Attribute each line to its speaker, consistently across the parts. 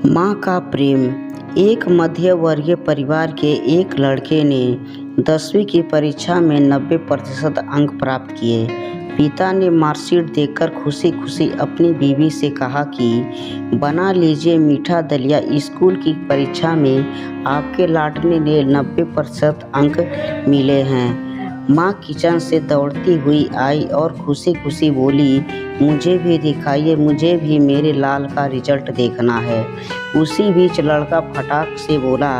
Speaker 1: माँ का प्रेम। एक मध्यवर्गीय परिवार के एक लड़के ने 10वीं की परीक्षा में 90% अंक प्राप्त किए। पिता ने मार्कशीट देखकर खुशी खुशी अपनी बीवी से कहा कि बना लीजिए मीठा दलिया, स्कूल की परीक्षा में आपके लाडले ने 90% अंक मिले हैं। माँ किचन से दौड़ती हुई आई और खुशी खुशी बोली, मुझे भी दिखाइए, मुझे भी मेरे लाल का रिजल्ट देखना है। उसी बीच लड़का फटाक से बोला,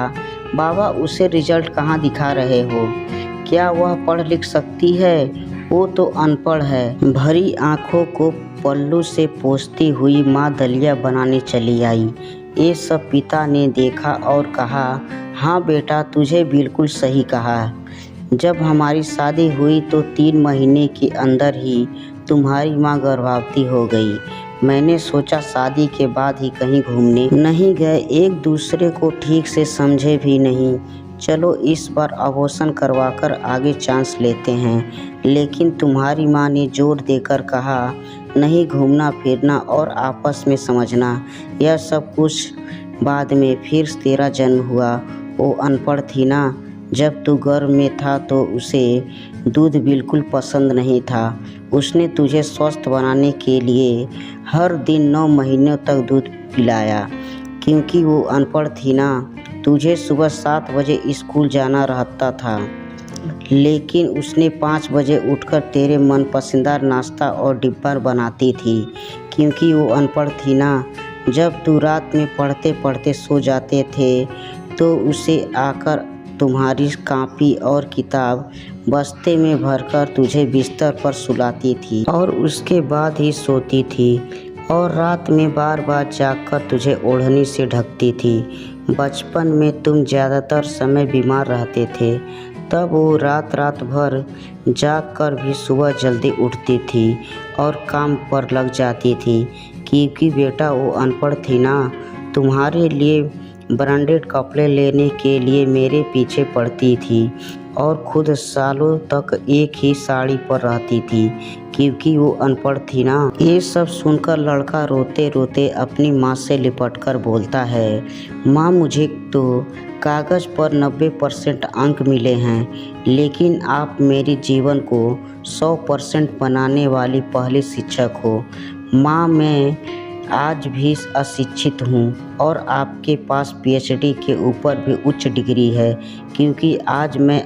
Speaker 1: बाबा उसे रिजल्ट कहाँ दिखा रहे हो? क्या वह पढ़ लिख सकती है? वो तो अनपढ़ है। भरी आंखों को पल्लू से पोंछती हुई माँ दलिया बनाने चली आई। ये सब पिता ने देखा और कहा, हाँ बेटा, तुझे बिल्कुल सही कहा। जब हमारी शादी हुई तो 3 महीने के अंदर ही तुम्हारी माँ गर्भवती हो गई। मैंने सोचा शादी के बाद ही कहीं घूमने नहीं गए, एक दूसरे को ठीक से समझे भी नहीं। चलो इस बार अबॉर्शन करवाकर आगे चांस लेते हैं। लेकिन तुम्हारी माँ ने जोर देकर कहा, नहीं, घूमना फिरना और आपस में समझना, यह सब कुछ बाद में। फिर तेरा जन्म हुआ। वो अनपढ़ थी ना, जब तू गर्भ में था तो उसे दूध बिल्कुल पसंद नहीं था। उसने तुझे स्वस्थ बनाने के लिए हर दिन 9 महीनों तक दूध पिलाया। क्योंकि वो अनपढ़ थी ना, तुझे सुबह 7 बजे स्कूल जाना रहता था, लेकिन उसने 5 बजे उठकर तेरे मनपसंदीदा नाश्ता और डिब्बा बनाती थी। क्योंकि वो अनपढ़ थी ना, जब तू रात में पढ़ते पढ़ते सो जाते थे तो उसे आकर तुम्हारी कॉपी और किताब बस्ते में भरकर तुझे बिस्तर पर सुलाती थी और उसके बाद ही सोती थी, और रात में बार बार जागकर तुझे ओढ़नी से ढकती थी। बचपन में तुम ज़्यादातर समय बीमार रहते थे, तब वो रात रात भर जागकर भी सुबह जल्दी उठती थी और काम पर लग जाती थी। क्योंकि बेटा वो अनपढ़ थी ना, तुम्हारे लिए ब्रांडेड कपड़े लेने के लिए मेरे पीछे पड़ती थी और खुद सालों तक एक ही साड़ी पर रहती थी। क्योंकि वो अनपढ़ थी ना। ये सब सुनकर लड़का रोते रोते अपनी माँ से लिपटकर बोलता है, माँ मुझे तो कागज़ पर 90% अंक मिले हैं, लेकिन आप मेरे जीवन को 100% बनाने वाली पहली शिक्षक हो। माँ, मैं आज भी अशिक्षित हूँ और आपके पास PhD के ऊपर भी उच्च डिग्री है। क्योंकि आज मैं